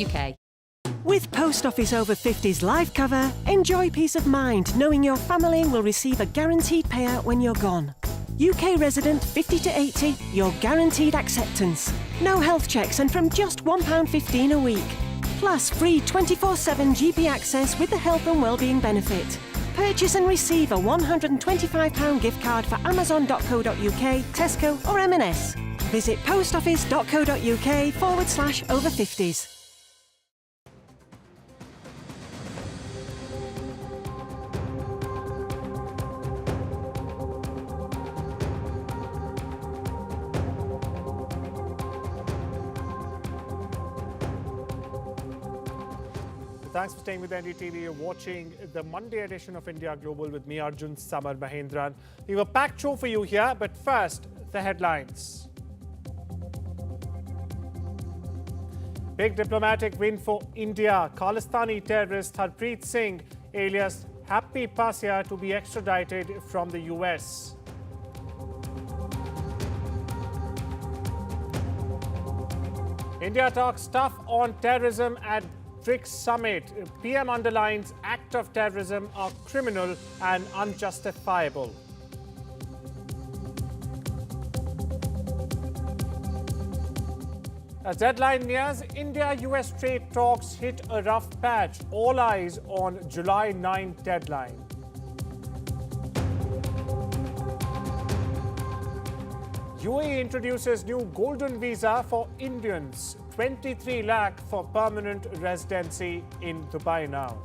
UK. With Post Office Over 50s live cover, enjoy peace of mind knowing your family will receive a guaranteed payout when you're gone. UK resident 50 to 80, your guaranteed acceptance. No health checks and from just £1.15 a week. Plus free 24/7 GP access with the health and wellbeing benefit. Purchase and receive a £125 gift card for amazon.co.uk, Tesco or M&S. Visit postoffice.co.uk/over50s. Thanks for staying with NDTV. You're watching the Monday edition of India Global with me, Arjun Samar Mahendran. We have a packed show for you here, but first, the headlines. Big diplomatic win for India. Khalistani terrorist Harpreet Singh, alias Happy Passia, to be extradited from the US. India talks tough on terrorism at BRICS summit. PM underlines act of terrorism are criminal and unjustifiable. As deadline nears, India-US trade talks hit a rough patch. All eyes on July 9 deadline. UAE introduces new Golden Visa for Indians. 23 lakh for permanent residency in Dubai now.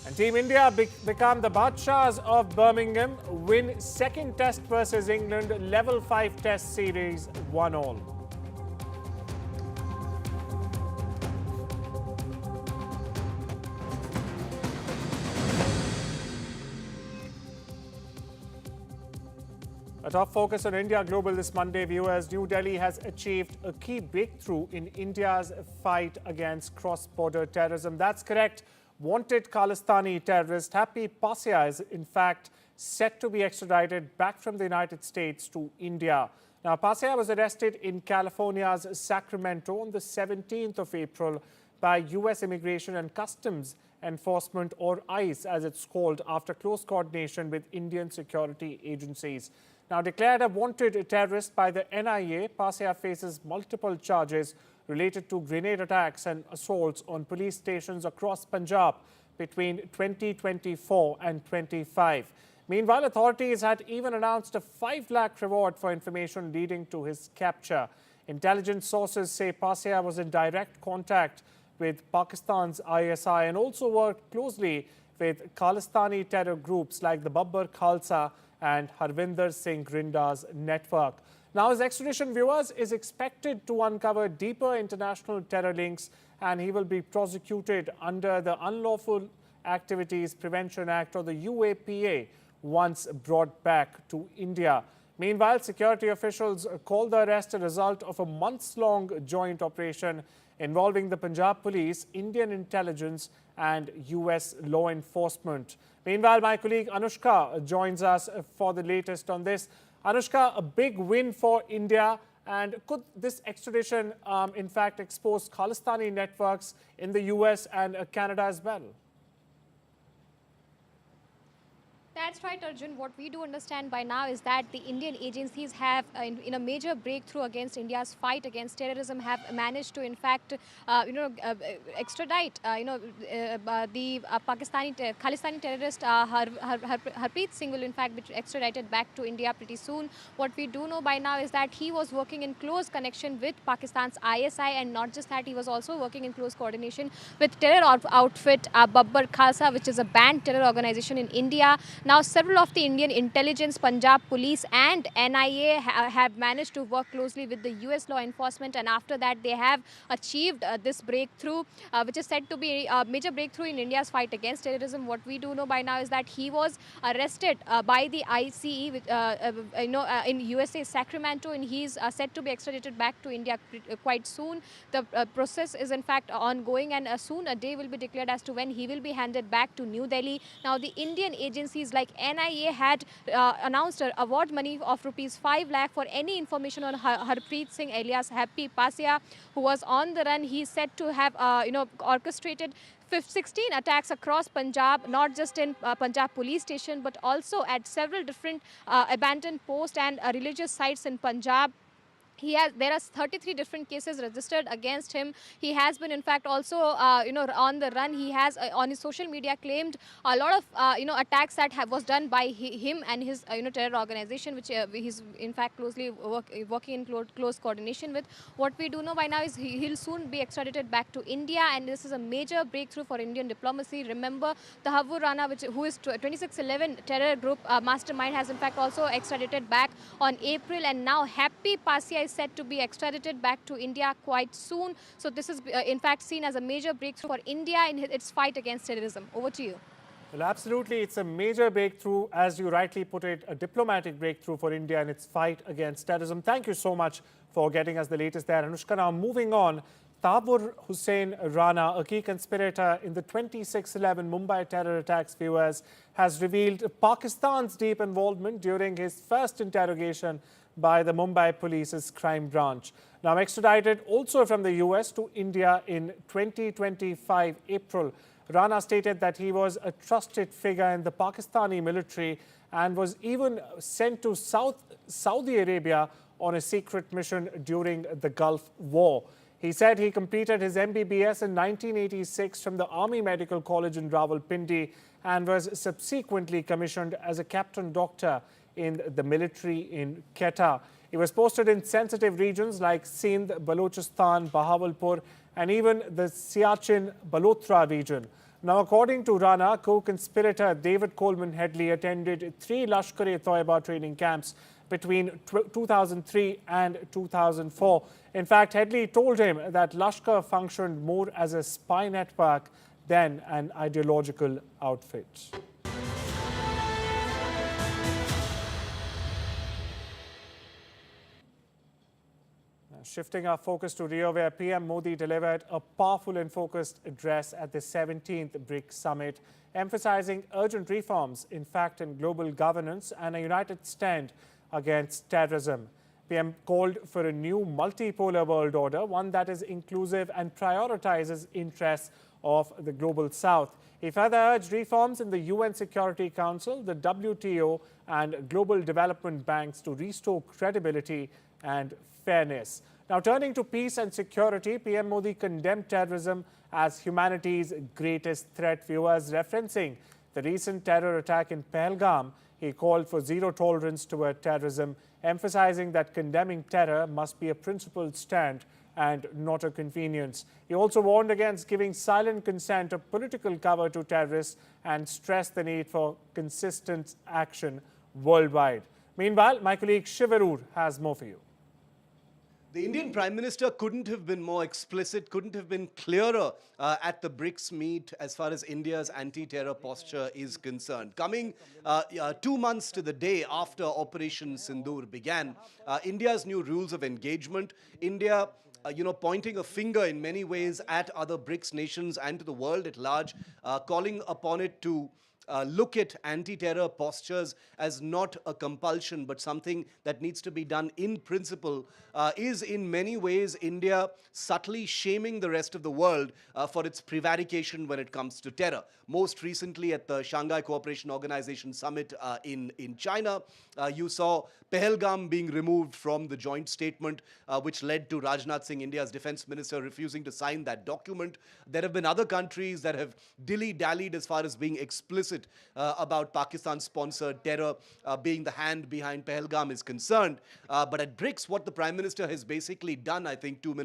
And Team India become the Badshahs of Birmingham, win second test versus England, level 5 test series, 1-all. A top focus on India Global this Monday, viewers. New Delhi has achieved a key breakthrough in India's fight against cross-border terrorism. That's correct. Wanted Khalistani terrorist Happy Passia is in fact set to be extradited back from the United States to India. Now, Passia was arrested in California's Sacramento on the 17th of April by US Immigration and Customs Enforcement, or ICE as it's called, after close coordination with Indian security agencies. Now declared a wanted terrorist by the NIA, Passia faces multiple charges related to grenade attacks and assaults on police stations across Punjab between 2024 and 25. Meanwhile, authorities had even announced a 5 lakh reward for information leading to his capture. Intelligence sources say Passia was in direct contact with Pakistan's ISI and also worked closely with Khalistani terror groups like the Babbar Khalsa and Harvinder Singh Grinda's network. Now, his extradition, viewers, is expected to uncover deeper international terror links, and he will be prosecuted under the Unlawful Activities Prevention Act, or the UAPA, once brought back to India. Meanwhile, security officials call the arrest a result of a months-long joint operation involving the Punjab police, Indian intelligence and US law enforcement. Meanwhile, my colleague Anushka joins us for the latest on this. Anushka, a big win for India, and could this extradition in fact expose Khalistani networks in the US and Canada as well? That's right, Arjun. What we do understand by now is that the Indian agencies have, in a major breakthrough against India's fight against terrorism, have managed to, in fact, extradite, the Khalistani terrorist Harpreet Singh will, in fact, be extradited back to India pretty soon. What we do know by now is that he was working in close connection with Pakistan's ISI, and not just that, he was also working in close coordination with terror outfit Babbar Khalsa, which is a banned terror organization in India. Now, several of the Indian intelligence, Punjab police and NIA have managed to work closely with the US law enforcement, and after that they have achieved this breakthrough, which is said to be a major breakthrough in India's fight against terrorism. What we do know by now is that he was arrested by the ICE with, in USA, Sacramento, and he's set to be extradited back to India quite soon. The process is in fact ongoing, and soon a day will be declared as to when he will be handed back to New Delhi. Now, the Indian agencies like NIA had announced an award money of rupees 5 lakh for any information on Harpreet Singh alias Happy Passia, who was on the run. He's said to have orchestrated 16 attacks across Punjab, not just in Punjab police station, but also at several different abandoned posts and religious sites in Punjab. There are 33 different cases registered against him. He has been, in fact, also on the run. He has on his social media claimed a lot of attacks that was done by him and his terror organization, which he's in fact closely working in close coordination with. What we do know by now is he'll soon be extradited back to India, and this is a major breakthrough for Indian diplomacy. Remember, Tahawwur Rana, who is 2611 terror group mastermind, has in fact also extradited back on April, and now Happy Passia is set to be extradited back to India quite soon. So this is in fact seen as a major breakthrough for India in its fight against terrorism. Over to you. Well, absolutely. It's a major breakthrough, as you rightly put it, a diplomatic breakthrough for India in its fight against terrorism. Thank you so much for getting us the latest there. Anushka, now moving on. Tahawwur Hussain Rana, a key conspirator in the 2611 Mumbai terror attacks, viewers, has revealed Pakistan's deep involvement during his first interrogation by the Mumbai police's crime branch. Now extradited also from the US to India in 2025 April, Rana stated that he was a trusted figure in the Pakistani military and was even sent to Saudi Arabia on a secret mission during the Gulf War. He said he completed his MBBS in 1986 from the Army Medical College in Rawalpindi and was subsequently commissioned as a captain doctor in the military in Quetta. He was posted in sensitive regions like Sindh, Balochistan, Bahawalpur, and even the Siachen Balotra region. Now, according to Rana, co-conspirator David Coleman Headley attended 3 Lashkar-e-Toiba training camps between 2003 and 2004. In fact, Headley told him that Lashkar functioned more as a spy network than an ideological outfit. Shifting our focus to Rio, where PM Modi delivered a powerful and focused address at the 17th BRICS summit, emphasizing urgent reforms, in fact, in global governance and a united stand against terrorism. PM called for a new multipolar world order, one that is inclusive and prioritizes interests of the global south. He further urged reforms in the UN Security Council, the WTO, and global development banks to restore credibility and fairness. Now, turning to peace and security, PM Modi condemned terrorism as humanity's greatest threat. Viewers, referencing the recent terror attack in Pahalgam, he called for zero tolerance toward terrorism, emphasizing that condemning terror must be a principled stand and not a convenience. He also warned against giving silent consent or political cover to terrorists and stressed the need for consistent action worldwide. Meanwhile, my colleague Shivarur has more for you. The Indian Prime Minister couldn't have been more explicit, couldn't have been clearer at the BRICS meet as far as India's anti-terror posture is concerned. Coming 2 months to the day after Operation Sindoor began, India's new rules of engagement, India pointing a finger in many ways at other BRICS nations and to the world at large, calling upon it to look at anti-terror postures as not a compulsion but something that needs to be done in principle, is in many ways India subtly shaming the rest of the world for its prevarication when it comes to terror. Most recently at the Shanghai Cooperation Organization summit in China, you saw Pahalgam being removed from the joint statement, which led to Rajnath Singh, India's defense minister, refusing to sign that document. There have been other countries that have dilly-dallied as far as being explicit about Pakistan-sponsored terror being the hand behind Pahalgam is concerned. But at BRICS, what the Prime Minister has basically done, I think 2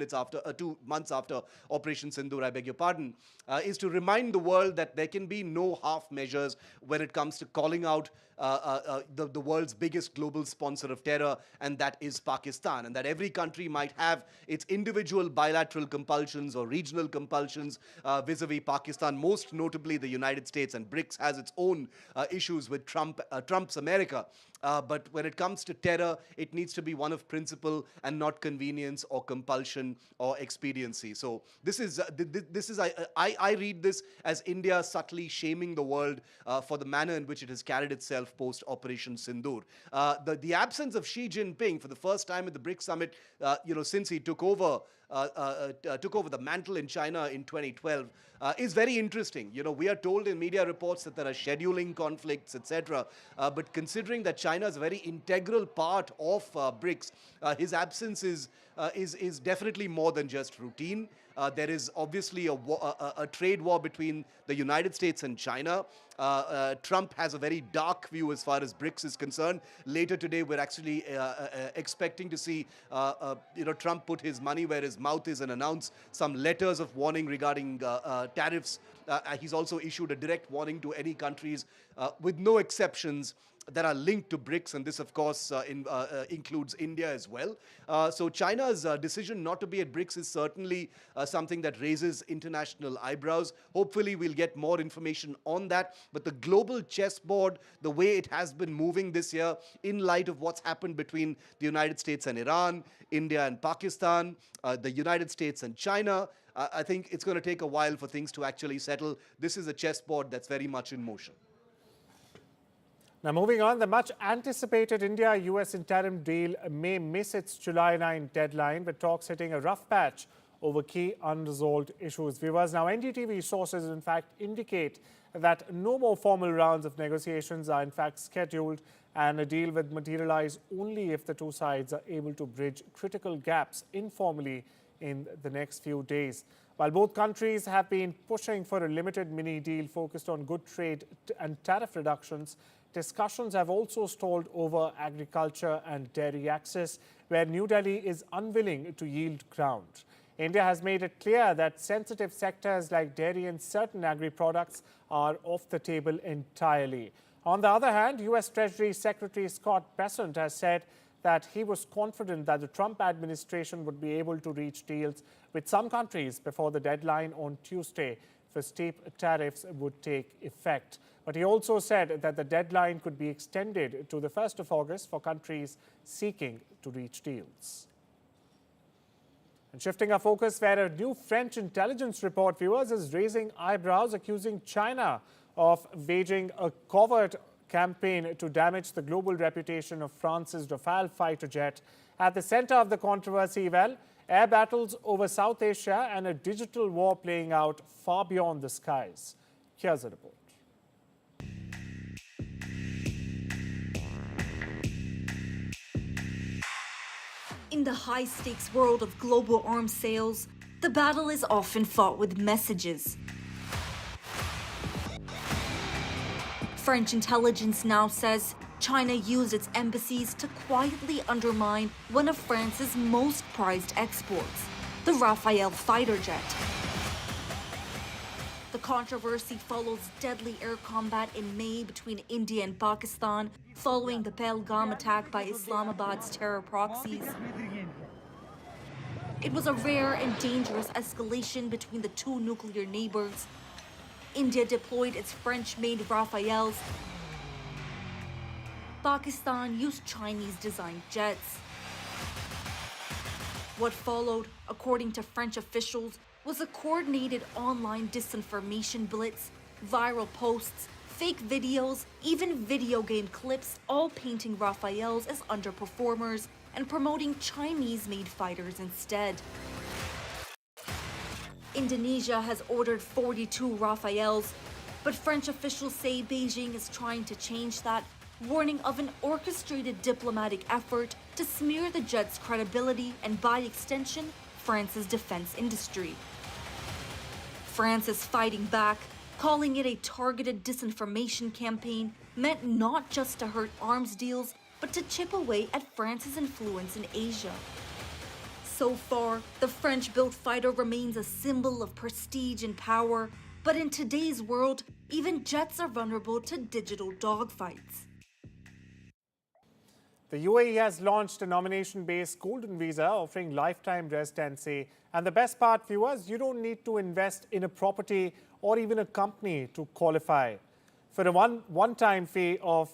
months after Operation Sindoor, I beg your pardon, is to remind the world that there can be no half measures when it comes to calling out the world's biggest global sponsor of terror, and that is Pakistan, and that every country might have its individual bilateral compulsions or regional compulsions vis-a-vis Pakistan, most notably the United States, and BRICS has its own issues with Trump's America. But when it comes to terror, it needs to be one of principle and not convenience or compulsion or expediency. So this is I read this as India subtly shaming the world for the manner in which it has carried itself post Operation Sindoor. The absence of Xi Jinping for the first time at the BRICS summit, since he took over the mantle in China in 2012 is very interesting. We are told in media reports that there are scheduling conflicts, etc. But considering that China is a very integral part of BRICS, his absence is definitely more than just routine. There is obviously a trade war between the United States and China. Trump has a very dark view as far as BRICS is concerned. Later today, we're actually expecting to see Trump put his money where his mouth is and announce some letters of warning regarding tariffs. He's also issued a direct warning to any countries with no exceptions that are linked to BRICS, and this, of course, includes India as well. So China's decision not to be at BRICS is certainly something that raises international eyebrows. Hopefully, we'll get more information on that. But the global chessboard, the way it has been moving this year, in light of what's happened between the United States and Iran, India and Pakistan, the United States and China, I think it's going to take a while for things to actually settle. This is a chessboard that's very much in motion. Now, moving on, the much anticipated India-US interim deal may miss its July 9 deadline, with talks hitting a rough patch over key unresolved issues. Viewers, now NDTV sources in fact indicate that no more formal rounds of negotiations are in fact scheduled, and a deal would materialize only if the two sides are able to bridge critical gaps informally in the next few days. While both countries have been pushing for a limited mini deal focused on good trade and tariff reductions, discussions have also stalled over agriculture and dairy access, where New Delhi is unwilling to yield ground. India has made it clear that sensitive sectors like dairy and certain agri-products are off the table entirely. On the other hand, U.S. Treasury Secretary Scott Bessent has said that he was confident that the Trump administration would be able to reach deals with some countries before the deadline on Tuesday for steep tariffs would take effect. But he also said that the deadline could be extended to the 1st of August for countries seeking to reach deals. And shifting our focus, where a new French intelligence report, viewers, is raising eyebrows, accusing China of waging a covert campaign to damage the global reputation of France's Rafale fighter jet. At the center of the controversy, well, air battles over South Asia and a digital war playing out far beyond the skies. Here's a report. In the high-stakes world of global arms sales, the battle is often fought with messages. French intelligence now says China used its embassies to quietly undermine one of France's most prized exports, the Rafale fighter jet. The controversy follows deadly air combat in May between India and Pakistan following the Pahalgam attack by Islamabad's terror proxies. It was a rare and dangerous escalation between the two nuclear neighbors. India deployed its French-made Rafales. Pakistan used Chinese-designed jets. What followed, according to French officials, was a coordinated online disinformation blitz, viral posts, fake videos, even video game clips, all painting Rafales as underperformers and promoting Chinese-made fighters instead. Indonesia has ordered 42 Rafales, but French officials say Beijing is trying to change that, warning of an orchestrated diplomatic effort to smear the jet's credibility and, by extension, France's defense industry. France is fighting back, calling it a targeted disinformation campaign meant not just to hurt arms deals, but to chip away at France's influence in Asia. So far, the French-built fighter remains a symbol of prestige and power, but in today's world, even jets are vulnerable to digital dogfights. The UAE has launched a nomination-based Golden Visa offering lifetime residency. And the best part, viewers, you don't need to invest in a property or even a company to qualify. For a one-time fee of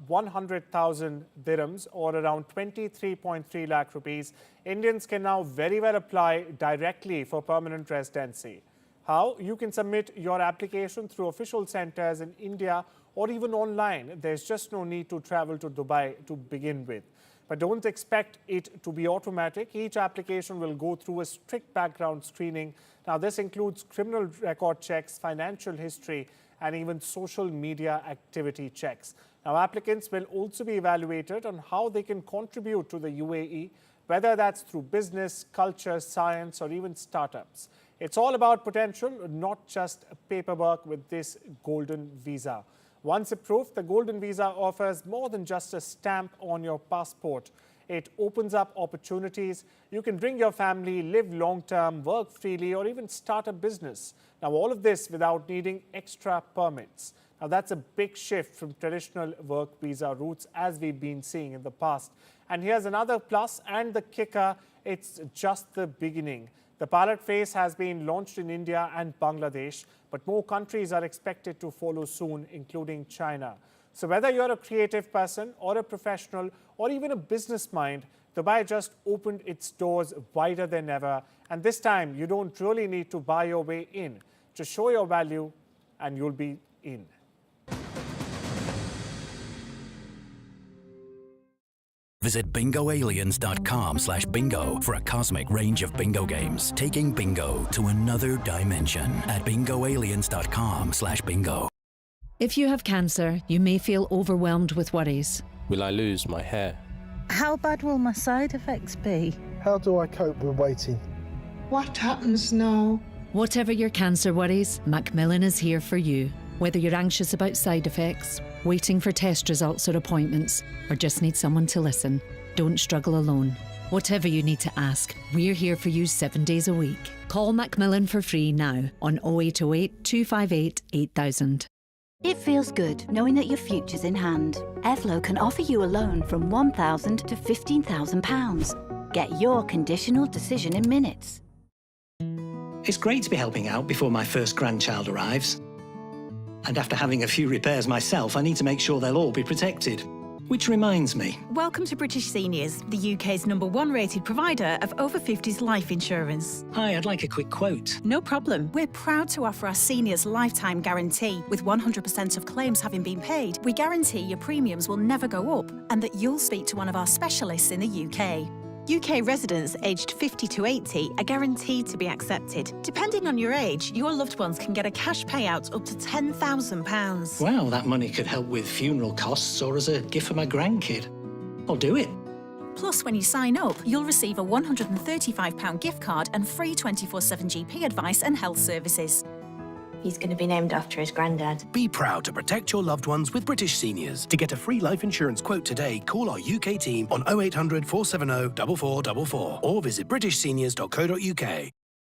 100,000 dirhams or around 23.3 lakh rupees, Indians can now very well apply directly for permanent residency. How? You can submit your application through official centres in India or even online. There's just no need to travel to Dubai to begin with. But don't expect it to be automatic. Each application will go through a strict background screening. Now, this includes criminal record checks, financial history, and even social media activity checks. Now, applicants will also be evaluated on how they can contribute to the UAE, whether that's through business, culture, science, or even startups. It's all about potential, not just paperwork with this Golden Visa. Once approved, the Golden Visa offers more than just a stamp on your passport. It opens up opportunities. You can bring your family, live long-term, work freely, or even start a business. Now, all of this without needing extra permits. Now, that's a big shift from traditional work visa routes as we've been seeing in the past. And here's another plus and the kicker. It's just the beginning. The pilot phase has been launched in India and Bangladesh, but more countries are expected to follow soon, including China. So whether you're a creative person or a professional or even a business mind, Dubai just opened its doors wider than ever. And this time, you don't really need to buy your way in. Just show your value and you'll be in. Visit bingoaliens.com/bingo for a cosmic range of bingo games, taking bingo to another dimension at bingoaliens.com/bingo. If you have cancer, you may feel overwhelmed with worries. Will I lose my hair? How bad will my side effects be? How do I cope with waiting? What happens now? Whatever your cancer worries, Macmillan is here for you. Whether you're anxious about side effects, waiting for test results or appointments, or just need someone to listen, don't struggle alone. Whatever you need to ask, we're here for you 7 days a week. Call Macmillan for free now on 0808 258 8000. It feels good knowing that your future's in hand. EFLO can offer you a loan from £1,000 to £15,000. Get your conditional decision in minutes. It's great to be helping out before my first grandchild arrives. And after having a few repairs myself, I need to make sure they'll all be protected. Which reminds me. Welcome to British Seniors, the UK's #1 rated provider of over 50s life insurance. Hi, I'd like a quick quote. No problem. We're proud to offer our seniors lifetime guarantee. With 100% of claims having been paid, we guarantee your premiums will never go up and that you'll speak to one of our specialists in the UK. UK residents aged 50 to 80 are guaranteed to be accepted. Depending on your age, your loved ones can get a cash payout up to £10,000. Wow, that money could help with funeral costs or as a gift for my grandkid. I'll do it. Plus, when you sign up, you'll receive a £135 gift card and free 24/7 GP advice and health services. He's going to be named after his granddad. Be proud to protect your loved ones with British Seniors. To get a free life insurance quote today, call our UK team on 0800 470 4444 or visit britishseniors.co.uk.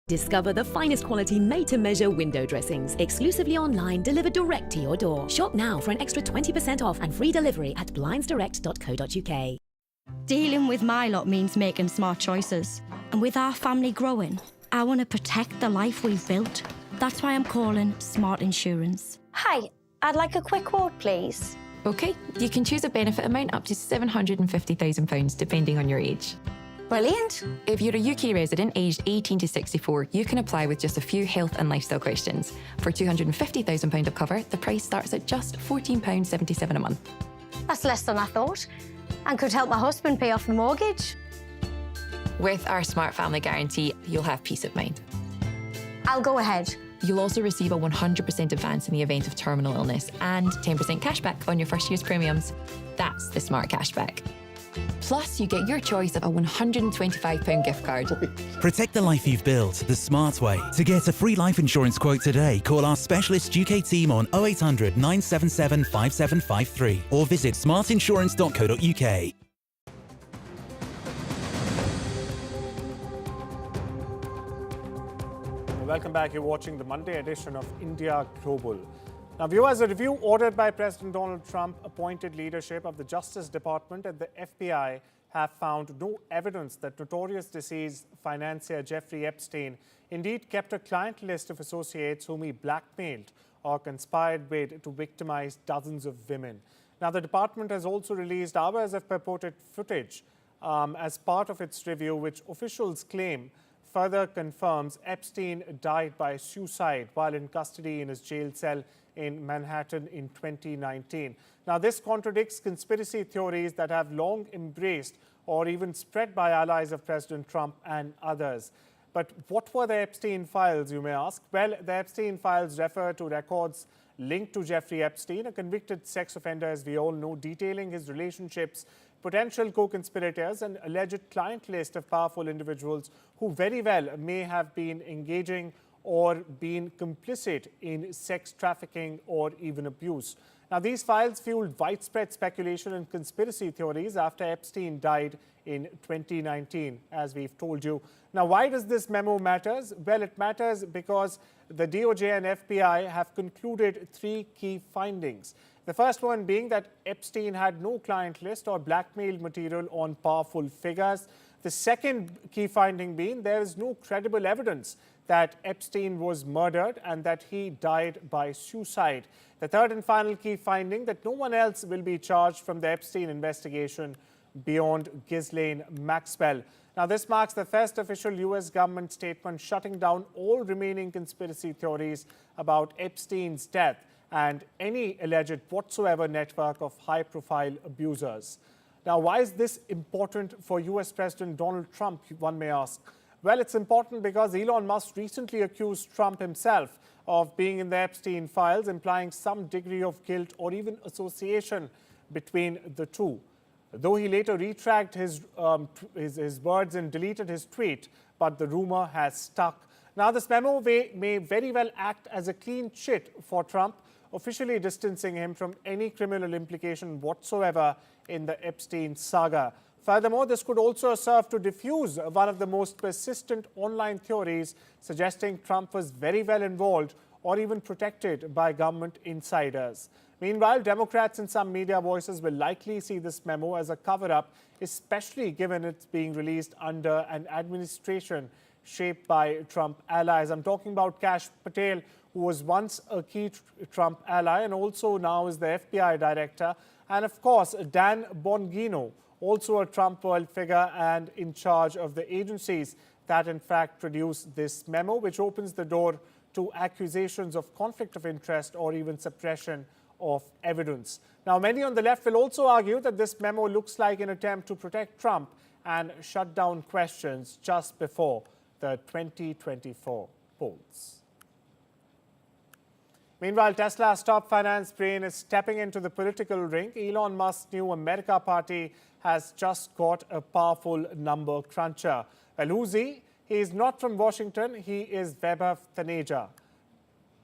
Discover the finest quality made-to-measure window dressings, exclusively online, delivered direct to your door. Shop now for an extra 20% off and free delivery at blindsdirect.co.uk. Dealing with my lot means making smart choices. And with our family growing, I want to protect the life we've built. That's why I'm calling Smart Insurance. Hi, I'd like a quick quote, please. OK, you can choose a benefit amount up to £750,000 depending on your age. Brilliant. If you're a UK resident aged 18 to 64, you can apply with just a few health and lifestyle questions. For £250,000 of cover, the price starts at just £14.77 a month. That's less than I thought, and could help my husband pay off the mortgage. With our Smart Family Guarantee, you'll have peace of mind. I'll go ahead. You'll also receive a 100% advance in the event of terminal illness and 10% cashback on your first year's premiums. That's the Smart Cashback. Plus, you get your choice of a £125 gift card. Protect the life you've built the smart way. To get a free life insurance quote today, call our specialist UK team on 0800 977 5753 or visit smartinsurance.co.uk. Welcome back. You're watching the Monday edition of India Global. Now, viewers, a review ordered by President Donald Trump appointed leadership of the Justice Department and the FBI have found no evidence that notorious deceased financier Jeffrey Epstein indeed kept a client list of associates whom he blackmailed or conspired with to victimize dozens of women. Now, the department has also released hours of purported footage as part of its review, which officials claim further confirms Epstein died by suicide while in custody in his jail cell in Manhattan in 2019. Now, this contradicts conspiracy theories that have long embraced or even spread by allies of President Trump and others. But what were the Epstein Files, you may ask? Well, the Epstein Files refer to records linked to Jeffrey Epstein, a convicted sex offender, as we all know, detailing his relationships, potential co-conspirators, and alleged client list of powerful individuals who very well may have been engaging or been complicit in sex trafficking or even abuse. Now, these files fueled widespread speculation and conspiracy theories after Epstein died in 2019, as we've told you. Now, why does this memo matter? Well, it matters because the DOJ and FBI have concluded 3 key findings. The first one being that Epstein had no client list or blackmail material on powerful figures. The second key finding being there is no credible evidence that Epstein was murdered and that he died by suicide. The third and final key finding that no one else will be charged from the Epstein investigation beyond Ghislaine Maxwell. Now, this marks the first official U.S. government statement shutting down all remaining conspiracy theories about Epstein's death and any alleged whatsoever network of high-profile abusers. Now, why is this important for U.S. President Donald Trump, one may ask? Well, it's important because Elon Musk recently accused Trump himself of being in the Epstein files, implying some degree of guilt or even association between the two. Though he later retracted his words and deleted his tweet, but the rumor has stuck. Now, this memo may very well act as a clean chit for Trump, officially distancing him from any criminal implication whatsoever in the Epstein saga. Furthermore, this could also serve to diffuse one of the most persistent online theories suggesting Trump was very well involved or even protected by government insiders. Meanwhile, Democrats and some media voices will likely see this memo as a cover-up, especially given it's being released under an administration shaped by Trump allies. I'm talking about Kash Patel, who was once a key Trump ally and also now is the FBI director, and of course Dan Bongino, also a Trump world figure and in charge of the agencies that in fact produced this memo, which opens the door to accusations of conflict of interest or even suppression of evidence. Now, many on the left will also argue that this memo looks like an attempt to protect Trump and shut down questions just before the 2024 polls. Meanwhile, Tesla's top finance brain is stepping into the political ring. Elon Musk's new America party has just got a powerful number cruncher. Well, who's he? He is not from Washington. He is Vaibhav Taneja.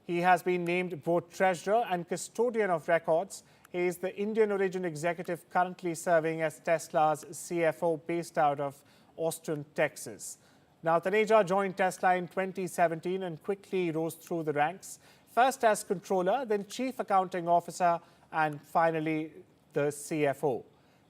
He has been named both treasurer and custodian of records. He is the Indian origin executive currently serving as Tesla's CFO based out of Austin, Texas. Now, Taneja joined Tesla in 2017 and quickly rose through the ranks, first as controller, then chief accounting officer, and finally the CFO.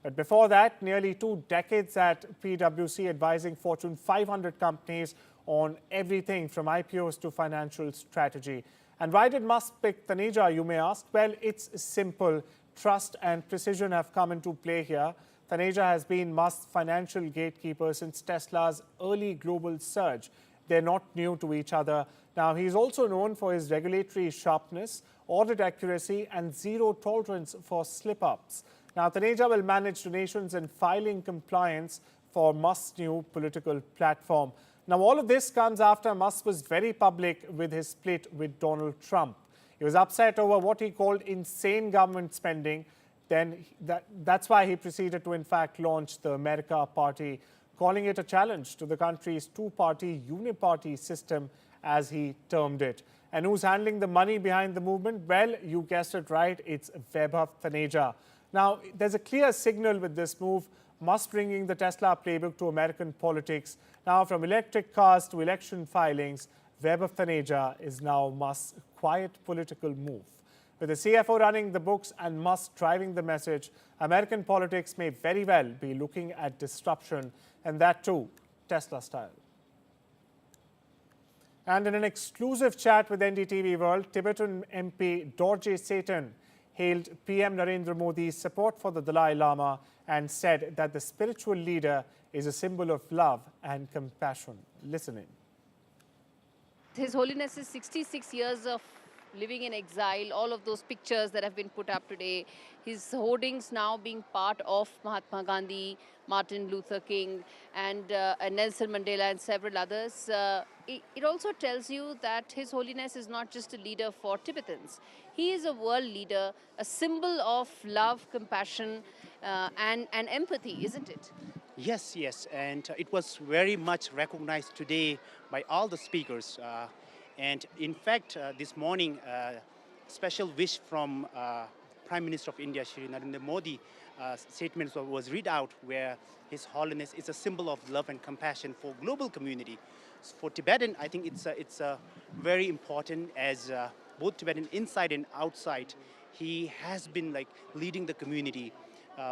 But before that, nearly 2 decades at PwC advising Fortune 500 companies on everything from IPOs to financial strategy. And why did Musk pick Taneja, you may ask? Well, it's simple. Trust and precision have come into play here. Taneja has been Musk's financial gatekeeper since Tesla's early global surge. They're not new to each other. Now, he's also known for his regulatory sharpness, audit accuracy, and zero tolerance for slip-ups. Now, Taneja will manage donations and filing compliance for Musk's new political platform. Now, all of this comes after Musk was very public with his split with Donald Trump. He was upset over what he called insane government spending. Then that's why he proceeded to, in fact, launch the America Party, calling it a challenge to the country's two-party, uniparty system, as he termed it. And who's handling the money behind the movement? Well, you guessed it right, it's Vaibhav Taneja. Now, there's a clear signal with this move, Musk bringing the Tesla playbook to American politics. Now, from electric cars to election filings, Vaibhav Taneja is now Musk's quiet political move. With the CFO running the books and Musk driving the message, American politics may very well be looking at disruption, and that too, Tesla style. And in an exclusive chat with NDTV World, Tibetan MP Dorje Satan hailed PM Narendra Modi's support for the Dalai Lama and said that the spiritual leader is a symbol of love and compassion. Listen in. His Holiness is 66 years of living in exile, all of those pictures that have been put up today, his hoardings now being part of Mahatma Gandhi, Martin Luther King and Nelson Mandela and several others. It also tells you that His Holiness is not just a leader for Tibetans. He is a world leader, a symbol of love, compassion and empathy, isn't it? Yes, yes, and it was very much recognized today by all the speakers. And in fact, this morning, special wish from Prime Minister of India, Shri Narendra Modi, statement was read out where His Holiness is a symbol of love and compassion for global community. For Tibetan, I think it's very important as both Tibetan inside and outside. He has been like leading the community,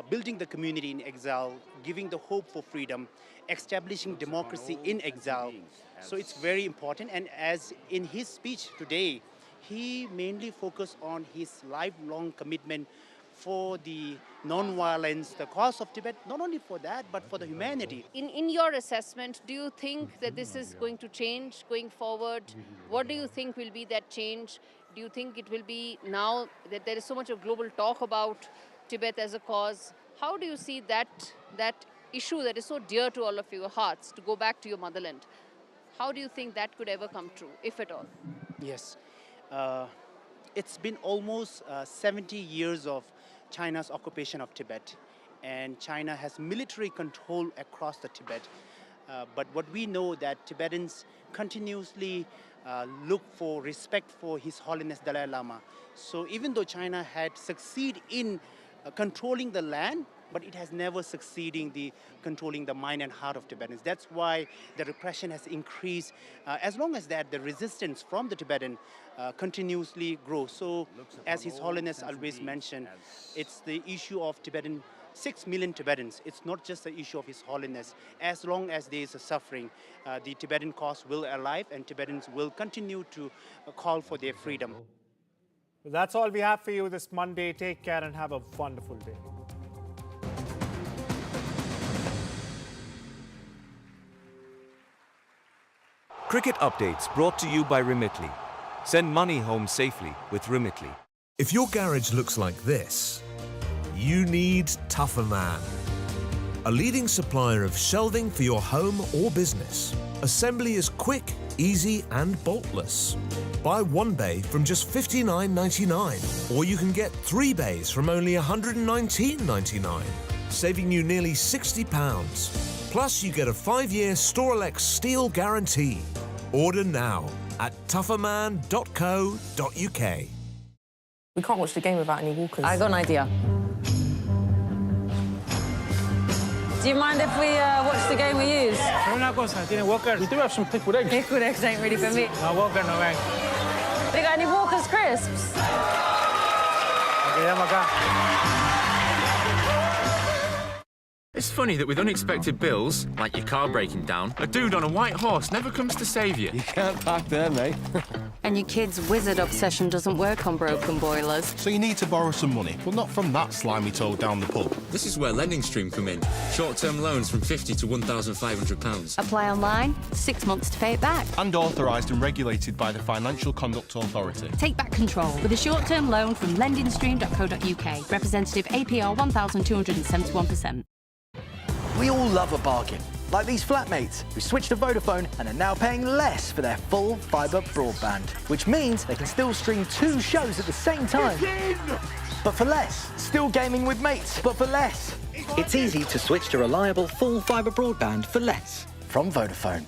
building the community in exile, giving the hope for freedom, establishing democracy in exile. So it's very important. And as in his speech today, he mainly focused on his lifelong commitment for the non-violence, the cause of Tibet, not only for that, but for the humanity. In your assessment, do you think that this is going to change going forward? What do you think will be that change? Do you think it will be now that there is so much of global talk about Tibet as a cause? How do you see that issue that is so dear to all of your hearts, to go back to your motherland? How do you think that could ever come true, if at all? Yes. It's been almost 70 years of China's occupation of Tibet, and China has military control across the Tibet. But what we know that Tibetans continuously look for respect for His Holiness Dalai Lama. So even though China had succeeded in controlling the land, but it has never succeeded in controlling the mind and heart of Tibetans. That's why the repression has increased. As long as that, the resistance from the Tibetan continuously grows. So, as His Holiness always mentioned, it's the issue of Tibetan, 6 million Tibetans. It's not just the issue of His Holiness. As long as there is a suffering, the Tibetan cause will alive and Tibetans will continue to call for their freedom. Well, that's all we have for you this Monday. Take care and have a wonderful day. Cricket updates brought to you by Remitly. Send money home safely with Remitly. If your garage looks like this, you need Tougher Man. A leading supplier of shelving for your home or business. Assembly is quick, easy and boltless. Buy one bay from just $59.99, or you can get 3 bays from only $119.99, saving you nearly £60. Plus, you get a 5-year Storelex steel guarantee. Order now at tougherman.co.uk. We can't watch the game without any walkers. I got an idea. Do you mind if we watch the game we use? We do have some pickled eggs. Pickled eggs ain't really for me. No walker, no egg. They got any Walker's crisps? It's funny that with unexpected bills, like your car breaking down, a dude on a white horse never comes to save you. You can't park there, mate. And your kid's wizard obsession doesn't work on broken boilers. So you need to borrow some money, but not from that slimy toad down the pub. This is where Lending Stream come in. Short-term loans from £50 to £1,500. Apply online, 6 months to pay it back. And authorised and regulated by the Financial Conduct Authority. Take back control with a short-term loan from lendingstream.co.uk. Representative APR 1,271%. We all love a bargain, like these flatmates who switched to Vodafone and are now paying less for their full fibre broadband, which means they can still stream 2 shows at the same time. But for less. Still gaming with mates, but for less. It's easy to switch to reliable full fibre broadband for less from Vodafone.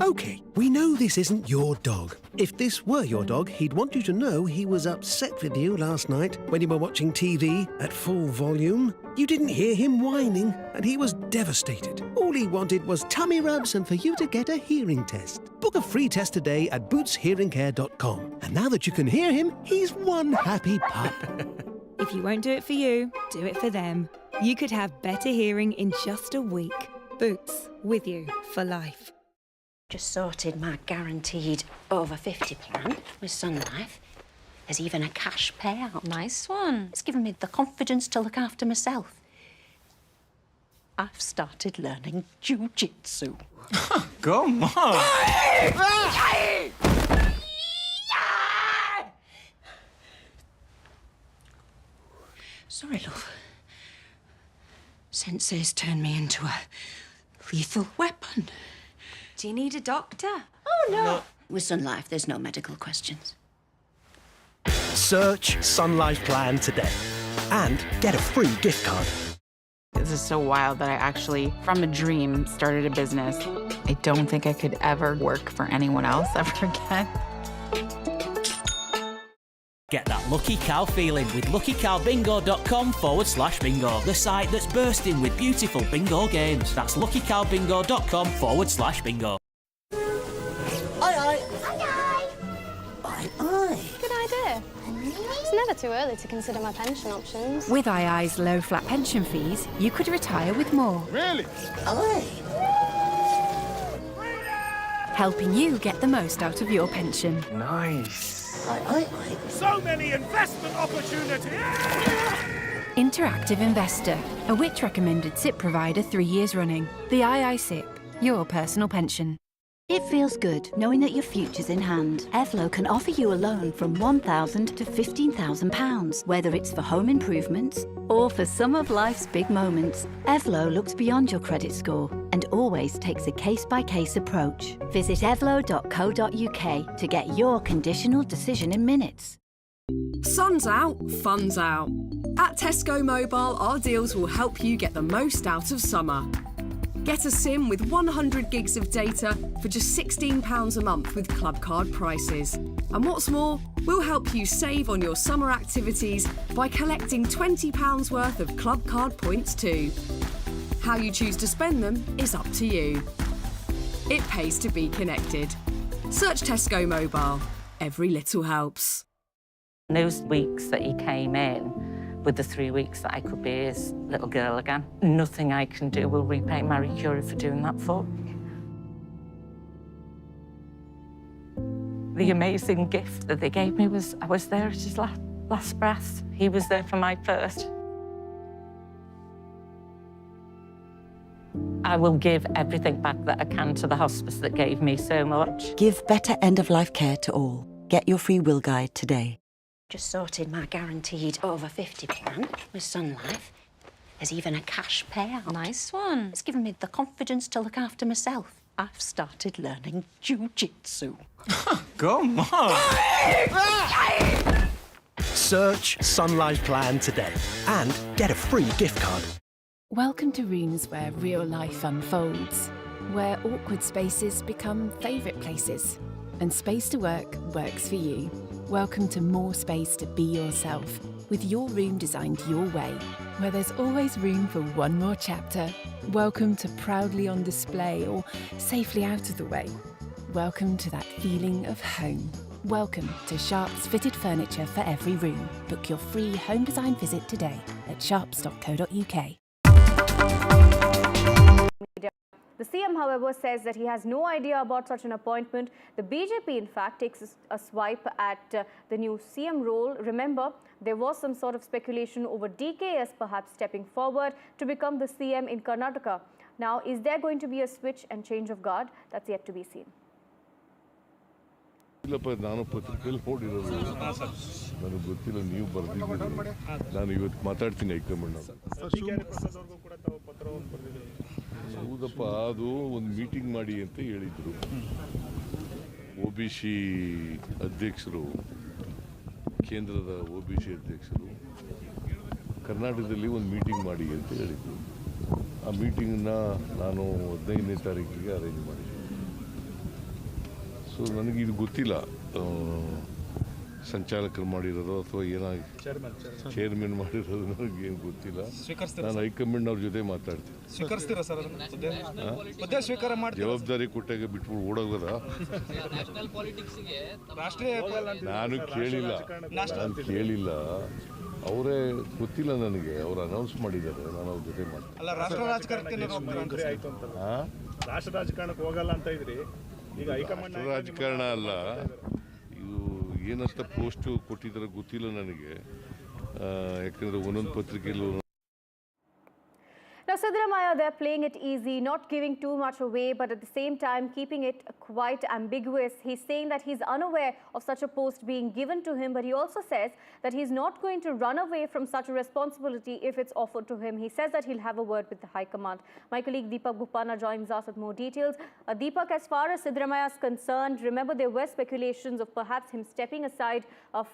OK, we know this isn't your dog. If this were your dog, he'd want you to know he was upset with you last night when you were watching TV at full volume. You didn't hear him whining, and he was devastated. All he wanted was tummy rubs and for you to get a hearing test. Book a free test today at bootshearingcare.com. And now that you can hear him, he's one happy pup. If you won't do it for you, do it for them. You could have better hearing in just a week. Boots, with you for life. Just sorted my guaranteed over 50 plan with Sun Life. There's even a cash payout. Nice one. It's given me the confidence to look after myself. I've started learning jiu-jitsu. Come on! Sorry, love. Sensei's turned me into a lethal weapon. Do you need a doctor? Oh, no. With Sun Life, there's no medical questions. Search Sun Life Plan today and get a free gift card. This is so wild that I actually, from a dream, started a business. I don't think I could ever work for anyone else ever again. Get that Lucky Cow feeling with luckycowbingo.com/bingo, the site that's bursting with beautiful bingo games. That's luckycowbingo.com/bingo. Aye. Good idea. It's never too early to consider my pension options. With II's low flat pension fees, you could retire with more. Really? Aye. Helping you get the most out of your pension. Nice. Aye. So many investment opportunities! Interactive Investor, a Which recommended SIP provider 3 years running. The II SIP, your personal pension. It feels good knowing that your future's in hand. Evlo can offer you a loan from £1,000 to £15,000, whether it's for home improvements or for some of life's big moments. Evlo looks beyond your credit score and always takes a case-by-case approach. Visit evlo.co.uk to get your conditional decision in minutes. Sun's out, fun's out. At Tesco Mobile, our deals will help you get the most out of summer. Get a SIM with 100 gigs of data for just £16 a month with Club Card prices. And what's more, we'll help you save on your summer activities by collecting £20 worth of Club Card points too. How you choose to spend them is up to you. It pays to be connected. Search Tesco Mobile. Every little helps. Those weeks that he came in, with the 3 weeks that I could be his little girl again, nothing I can do will repay Marie Curie for doing that for me. The amazing gift that they gave me was I was there at his last breath. He was there for my first. I will give everything back that I can to the hospice that gave me so much. Give better end-of-life care to all. Get your free will guide today. Just sorted my guaranteed over 50 plan with Sun Life. There's even a cash payout. Nice one. It's given me the confidence to look after myself. I've started learning jiu-jitsu. Come on! Search Sun Life Plan today and get a free gift card. Welcome to rooms where real life unfolds, where awkward spaces become favourite places, and space to work works for you. Welcome to more space to be yourself, with your room designed your way, where there's always room for one more chapter. Welcome to proudly on display or safely out of the way. Welcome to that feeling of home. Welcome to Sharp's fitted furniture for every room. Book your free home design visit today at sharps.co.uk. The CM, however, says that he has no idea about such an appointment. The BJP, in fact, takes a swipe at the new CM role. Remember, there was some sort of speculation over DK as perhaps stepping forward to become the CM in Karnataka. Now, is there going to be a switch and change of guard? That's yet to be seen. ನಾನು ಪತ್ರಿಕೆಯಲ್ಲಿ ನೋಡಿರೋದು ನನಗೆ ಗೊತ್ತಿಲ್ಲ, ನೀವು ಬರೆದಿದ್ದೀರಿ. ನಾನು ಇವತ್ತು ಮಾತಾಡ್ತೀನಿ high command. ಹೌದಪ್ಪ, ಅದು ಒಂದು ಮೀಟಿಂಗ್ ಮಾಡಿ ಅಂತ ಹೇಳಿದರು. OBC ಅಧ್ಯಕ್ಷರು, ಕೇಂದ್ರದ OBC ಅಧ್ಯಕ್ಷರು ಕರ್ನಾಟಕದಲ್ಲಿ ಒಂದು ಮೀಟಿಂಗ್ ಮಾಡಿ ಅಂತ ಹೇಳಿದರು. ಆ ಮೀಟಿಂಗನ್ನ ನಾನು 15ನೇ ತಾರೀಕಿಗೆ ಅರೇಂಜ್ ಮಾಡಿದ್ದೆ. ಸೊ ನನಗಿದು ಗೊತ್ತಿಲ್ಲ, ಸಂಚಾಲಕರು ಮಾಡಿರೋದು ಅಥವಾ ಏನಾಗಿ ಚೇರ್ಮನ್ ಮಾಡಿರೋದು ನನಗೇನು ಗೊತ್ತಿಲ್ಲ. ನಾನು ಹೈಕಮಾಂಡ್ ಅವ್ರ ಜೊತೆ ಮಾತಾಡ್ತೀನಿ. ಜವಾಬ್ದಾರಿ ಕೊಟ್ಟಾಗ ಬಿಟ್ಬಿಟ್ಟು ಓಡೋಗೋದ? ನಾನು ಕೇಳಿಲ್ಲ, ಅವರೇ ಗೊತ್ತಿಲ್ಲ ನನಗೆ. ಅವ್ರು ಅನೌನ್ಸ್ ಮಾಡಿದ್ದಾರೆ, ನಾನು ಅವ್ರ ಜೊತೆ ಮಾಡ್ತೀನಿ. ರಾಷ್ಟ್ರ ರಾಜಕಾರಣಕ್ಕೆ ಹೋಗಲ್ಲ ಅಂತ ಇದ್ರಿ. ಅಷ್ಟು ರಾಜಕಾರಣ ಅಲ್ಲ, ಇದು ಏನಂತ ಪೋಸ್ಟ್ ಕೊಟ್ಟಿದ್ದಾರೆ ಗೊತ್ತಿಲ್ಲ ನನಗೆ, ಯಾಕಂದರೆ ಒಂದೊಂದು ಪತ್ರಿಕೆಯಲ್ಲೂ. Now, Siddaramaiya, they're playing it easy, not giving too much away, but at the same time keeping it quite ambiguous. He's saying that he's unaware of such a post being given to him, but he also says that he's not going to run away from such a responsibility if it's offered to him. He says that he'll have a word with the High Command. My colleague Deepak Bhupana joins us with more details. Deepak, as far as Siddaramaiya is concerned, remember there were speculations of perhaps him stepping aside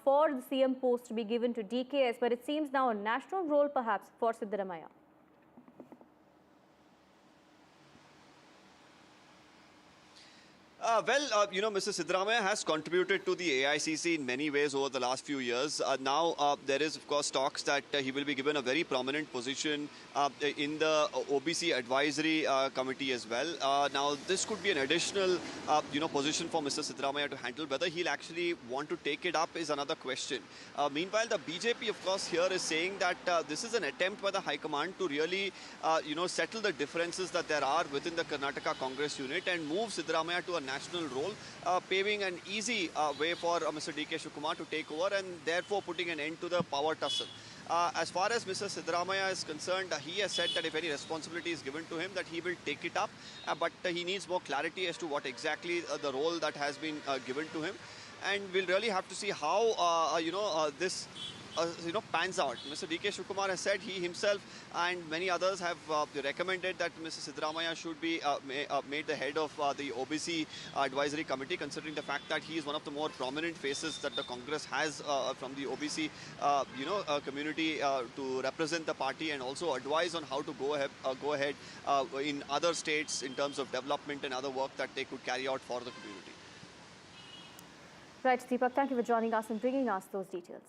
for the CM post to be given to DKS, but it seems now a national role perhaps for Siddaramaiya. Mr. Siddaramaiya has contributed to the AICC in many ways over the last few years. Now, there is, of course, talks that he will be given a very prominent position in the OBC Advisory Committee as well. Now, this could be an additional, position for Mr. Siddaramaiya to handle. Whether he'll actually want to take it up is another question. Meanwhile, the BJP, of course, here is saying that this is an attempt by the High Command to really, settle the differences that there are within the Karnataka Congress unit and move Siddaramaiya to a national role, paving an easy way for Mr. D.K. Shivakumar to take over and therefore putting an end to the power tussle. As far as Mr. Siddaramaiya is concerned, he has said that if any responsibility is given to him, that he will take it up, but he needs more clarity as to what exactly the role that has been given to him, and we'll really have to see how this pans out. Mr. D.K. Shivakumar has said he himself and many others have recommended that Mr. Siddaramaiya should be made the head of the OBC Advisory Committee, considering the fact that he is one of the more prominent faces that the Congress has from the OBC community to represent the party and also advise on how to go ahead in other states in terms of development and other work that they could carry out for the community. Right, Deepak, thank you for joining us and bringing us those details.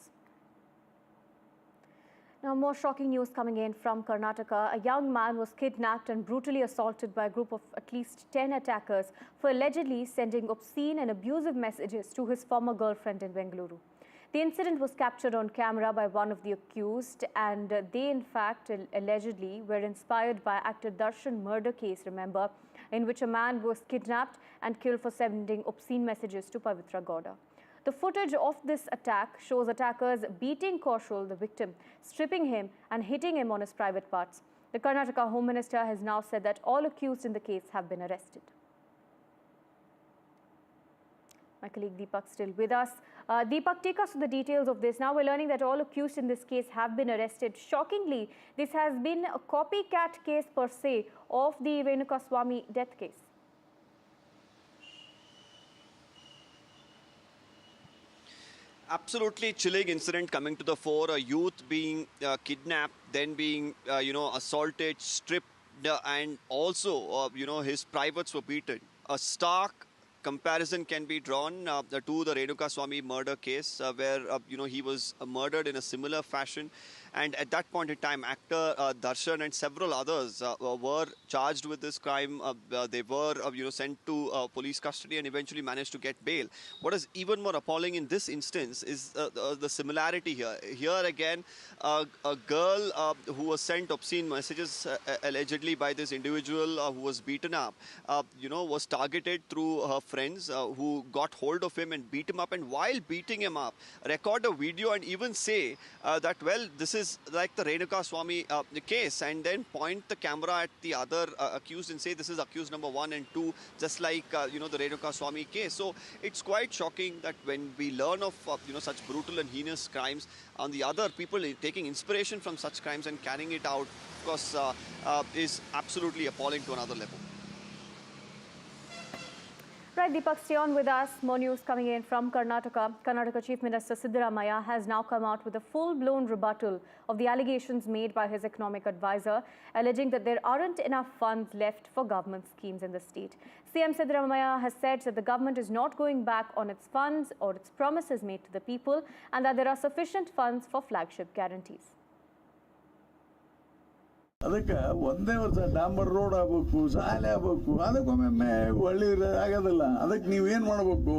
Now, more shocking news coming in from Karnataka. A young man was kidnapped and brutally assaulted by a group of at least 10 attackers for allegedly sending obscene and abusive messages to his former girlfriend in Bengaluru. The incident was captured on camera by one of the accused, and they in fact allegedly were inspired by actor Darshan's murder case, remember, in which a man was kidnapped and killed for sending obscene messages to Pavitra Gowda. The footage of this attack shows attackers beating Kaushal, the victim, stripping him and hitting him on his private parts. The Karnataka Home Minister has now said that all accused in the case have been arrested. My colleague Deepak still with us. Deepak, take us to the details of this. Now we're learning that all accused in this case have been arrested. Shockingly, this has been a copycat case per se of the Renukaswamy death case. Absolutely chilling incident coming to the fore. A youth being kidnapped, then being assaulted, stripped, and also his privates were beaten. A stark comparison can be drawn to the Renukaswamy murder case, where he was murdered in a similar fashion. And at that point in time, actor Darshan and several others were charged with this crime. They were sent to police custody and eventually managed to get bail. What is even more appalling in this instance is the similarity here. Here again, a girl who was sent obscene messages allegedly by this individual who was beaten up, was targeted through her friends who got hold of him and beat him up. And while beating him up, record a video and even say that, well, this is like the Renukaswamy case, and then point the camera at the other accused and say this is accused number 1 and 2, just like the Renukaswamy case. So it's quite shocking that when we learn of such brutal and heinous crimes, on the other people taking inspiration from such crimes and carrying it out, of course, is absolutely appalling to another level. Right, Deepak, stay on with us. More news coming in from Karnataka. Karnataka Chief Minister Siddaramaiya has now come out with a full-blown rebuttal of the allegations made by his economic advisor, alleging that there aren't enough funds left for government schemes in the state. CM Siddaramaiya has said that the government is not going back on its funds or its promises made to the people, and that there are sufficient funds for flagship guarantees. ಅದಕ್ಕೆ ಒಂದೇ ವರ್ಷ ಡಾಂಬರ್ road ಆಗಬೇಕು, ಶಾಲೆ ಆಗಬೇಕು, ಅದಕ್ಕೊಮ್ಮೆ ಒಳ್ಳೆ ಆಗೋದಿಲ್ಲ. ಅದಕ್ಕೆ ನೀವೇನು ಮಾಡಬೇಕು,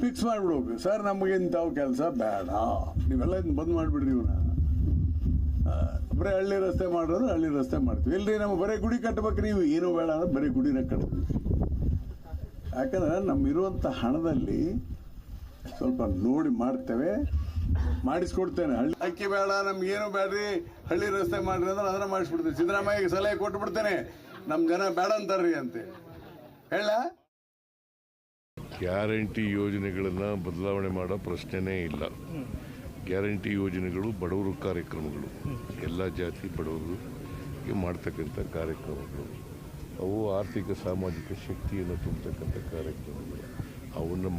ಫಿಕ್ಸ್ ಮಾಡಿಬಿಡ್ಬೇಕು. ಸರ್ ನಮಗೆ ಇಂಥವು ಕೆಲಸ ಬೇಡ, ನೀವೆಲ್ಲ ಬಂದ್ ಮಾಡಿಬಿಡ್ರಿ ಇವನ್ನ. ಬರೀ ಹಳ್ಳಿ ರಸ್ತೆ ಮಾಡೋದು ಹಳ್ಳಿ ರಸ್ತೆ ಮಾಡ್ತೀವಿ. ಇಲ್ರಿ ನಮ್ಗೆ ಬರೀ ಗುಡಿ ಕಟ್ಟಬೇಕು, ನೀವು ಏನೂ ಬೇಡ ಅಂದ್ರೆ ಬರೀ ಗುಡಿನ ಕಟ್ತೀವಿ. ಯಾಕಂದ್ರೆ ನಮ್ಮಿರುವಂಥ ಹಣದಲ್ಲಿ ಸ್ವಲ್ಪ ನೋಡಿ ಮಾಡ್ತೇವೆ, ಮಾಡಿಸ್ಕೊಡ್ತೇನೆ. ಹಳ್ಳಿ ಅಕ್ಕಿ ಬೇಡ, ನಮ್ಗೇನು ಬೇಡ್ರಿ, ಹಳ್ಳಿ ರಸ್ತೆ ಮಾಡ್ರಿ ಅಂದ್ರೆ ಅದನ್ನ ಮಾಡಿಸ್ಬಿಡ್ತೇನೆ. ಸಿದ್ದರಾಮಯ್ಯಗೆ ಸಲಹೆ ಕೊಟ್ಬಿಡ್ತೇನೆ, ನಮ್ಮ ಜನ ಬೇಡ ಅಂತಾರ್ರಿ ಅಂತ ಹೇಳ. ಗ್ಯಾರಂಟಿ ಯೋಜನೆಗಳನ್ನು ಬದಲಾವಣೆ ಮಾಡೋ ಪ್ರಶ್ನೆನೇ ಇಲ್ಲ. ಗ್ಯಾರಂಟಿ ಯೋಜನೆಗಳು ಬಡವರು ಕಾರ್ಯಕ್ರಮಗಳು, ಎಲ್ಲ ಜಾತಿ ಬಡವರಿಗೆ ಮಾಡ್ತಕ್ಕಂಥ ಕಾರ್ಯಕ್ರಮಗಳು. ಅವು ಆರ್ಥಿಕ ಸಾಮಾಜಿಕ ಶಕ್ತಿಯನ್ನು ತುಂಬತಕ್ಕಂಥ ಕಾರ್ಯಕ್ರಮಗಳು. ಅವನ್ನು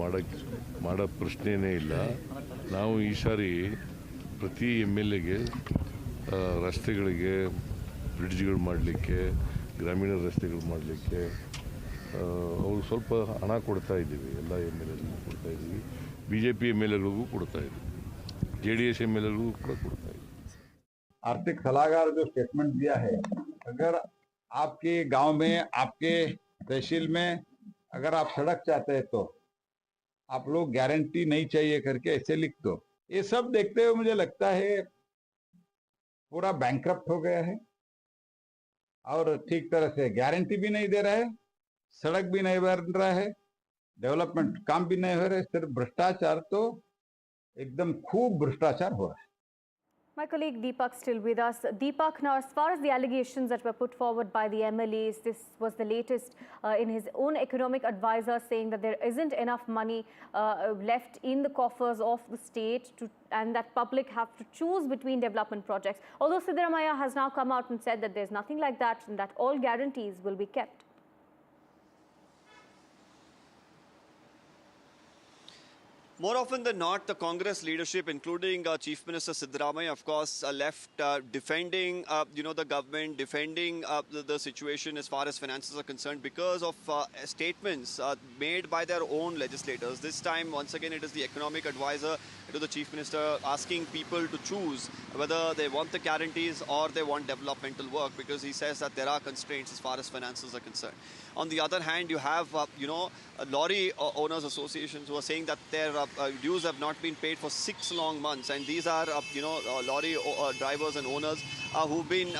ಮಾಡೋ ಪ್ರಶ್ನೆನೇ ಇಲ್ಲ. ನಾವು ಈ ಸಾರಿ ಪ್ರತಿ MLAಗೆ ರಸ್ತೆಗಳಿಗೆ ಬ್ರಿಡ್ಜ್ಗಳು ಮಾಡಲಿಕ್ಕೆ, ಗ್ರಾಮೀಣ ರಸ್ತೆಗಳು ಮಾಡಲಿಕ್ಕೆ ಅವರು ಸ್ವಲ್ಪ ಹಣ ಕೊಡ್ತಾ ಇದ್ದೀವಿ. ಎಲ್ಲ MLAಗಳಿಗೂ ಕೊಡ್ತಾ ಇದ್ದೀವಿ, BJP MLAಗಳಿಗೂ ಕೊಡ್ತಾ ಇದ್ದೀವಿ, JDS MLAಗಳಿಗೂ ಕೂಡ ಕೊಡ್ತಾ ಇದ್ದೀವಿ. आर्थिक सलाहकार जो स्टेटमेंट दिया है, अगर आपके गांव में, आपके तहसील में अगर आप सड़क चाहते हैं तो आप लोग गारंटी नहीं चाहिए करके ऐसे लिख दो. ये सब देखते हुए मुझे लगता है पूरा बैंकरप्ट हो गया है और ठीक तरह से गारंटी भी नहीं दे रहा है, सड़क भी नहीं बन रहा है, डेवलपमेंट काम भी नहीं हो रहा है. सिर्फ भ्रष्टाचार, तो एकदम खूब भ्रष्टाचार हो रहा है. My colleague Deepak still with us. Deepak, now as far as the allegations that were put forward by the MLAs, this was the latest in his own economic advisor saying that there isn't enough money left in the coffers of the state and that public have to choose between development projects. Although Siddaramaiah has now come out and said that there's nothing like that and that all guarantees will be kept. More often than not, the Congress leadership, including Chief Minister Siddaramaiah, of course, left defending, the government, defending the situation as far as finances are concerned because of statements made by their own legislators. This time, once again, it is the economic advisor to the Chief Minister asking people to choose whether they want the guarantees or they want developmental work, because he says that there are constraints as far as finances are concerned. On the other hand, you have, lorry owners associations who are saying that their dues have not been paid for 6 long months, and these are, lorry drivers and owners who've been,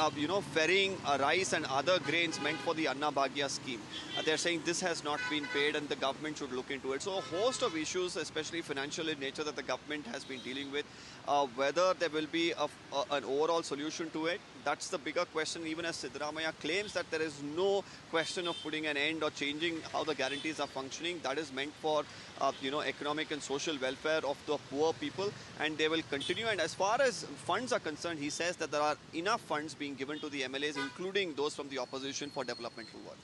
ferrying rice and other grains meant for the Anna Bhagya scheme. They're saying this has not been paid and the government should look into it. So a host of issues, especially financial in nature, that the government has been dealing with. Whether there will be an overall solution to it, that's the bigger question, even as Siddaramaiah claims that there is no question of putting an end or changing how the guarantees are functioning. That is meant for, economic and social welfare of the poor people, and they will continue. And as far as funds are concerned, he says that there are enough funds being given to the MLAs, including those from the opposition, for developmental work.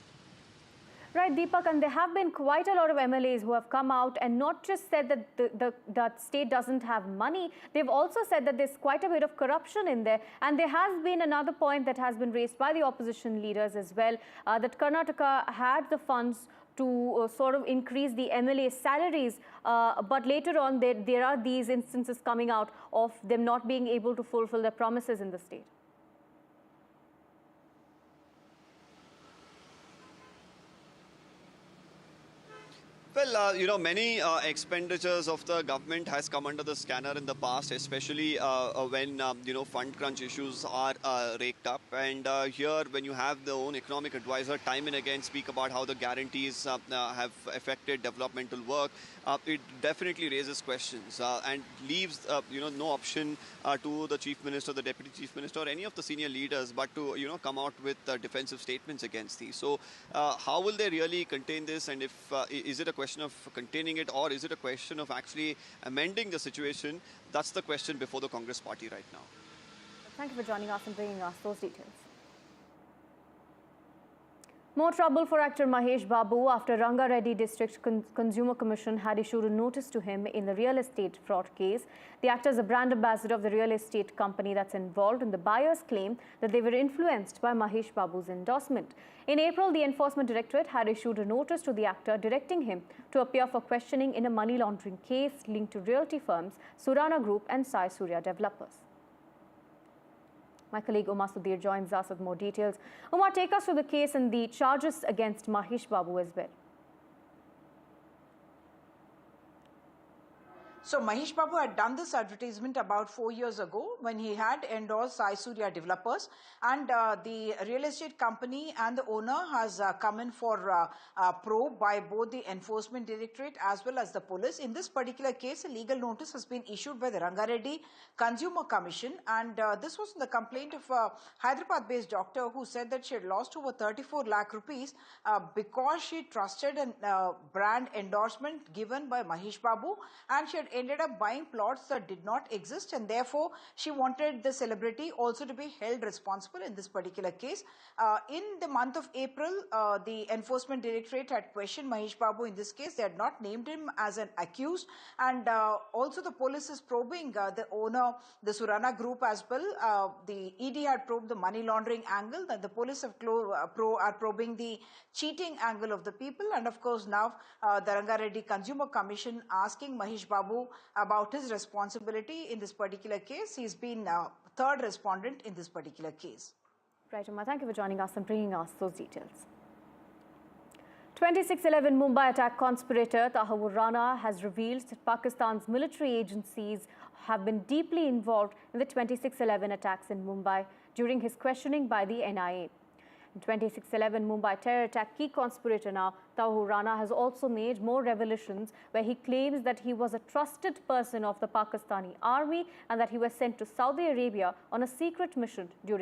Right, Deepak, and there have been quite a lot of MLAs who have come out and not just said that the state doesn't have money, they've also said that there's quite a bit of corruption in there. And there has been another point that has been raised by the opposition leaders as well, that Karnataka had the funds to sort of increase the MLA salaries, but later on there are these instances coming out of them not being able to fulfill their promises in the state. Well, many expenditures of the government has come under the scanner in the past, especially when, fund crunch issues are raked up. And here, when you have the own economic advisor time and again speak about how the guarantees have affected developmental work, it definitely raises questions and leaves, no option to the Chief Minister, the Deputy Chief Minister, or any of the senior leaders, but to, come out with defensive statements against these. So how will they really contain this? And if is it a question of containing it, or is it a question of actually amending the situation? That's the question before the Congress party right now. Thank you for joining us and bringing us those details. More trouble for actor Mahesh Babu after Ranga Reddy District Consumer Commission had issued a notice to him in the real estate fraud case. The actor is a brand ambassador of the real estate company that's involved, and the buyers claim that they were influenced by Mahesh Babu's endorsement. In April, the Enforcement Directorate had issued a notice to the actor directing him to appear for questioning in a money laundering case linked to realty firms, Rana Group and Sai Surya Developers. My colleague Umar Sudhir joins us with more details. Umar, take us through the case and the charges against Mahesh Babu as well. So Mahesh Babu had done this advertisement about 4 years ago when he had endorsed Sai Surya Developers, and the real estate company and the owner has come in for probe by both the Enforcement Directorate as well as the police. In this particular case, a legal notice has been issued by the Rangareddy Consumer Commission, and this was the complaint of a Hyderabad-based doctor who said that she had lost over 34 lakh rupees because she trusted a brand endorsement given by Mahesh Babu, and she had ended up buying plots that did not exist, and therefore she wanted the celebrity also to be held responsible in this particular case. In the month of April, the Enforcement Directorate had questioned Mahesh Babu in this case. They had not named him as an accused, and also the police is probing the owner, the Rana group as well. The ED had probed the money laundering angle, that the police have are probing the cheating angle of the people, and of course now the Rangareddy Consumer Commission asking Mahesh Babu about his responsibility in this particular case. He's been third respondent in this particular case. Right, Amma, thank you for joining us and bringing us those details. 26/11 Mumbai attack conspirator Tahawwur Rana has revealed that Pakistan's military agencies have been deeply involved in the 26/11 attacks in Mumbai during his questioning by the NIA. In 26/11 Mumbai terror attack key conspirator now, Tahawwur Rana has also made more revelations where he claims that he was a trusted person of the Pakistani army and that he was sent to Saudi Arabia on a secret mission during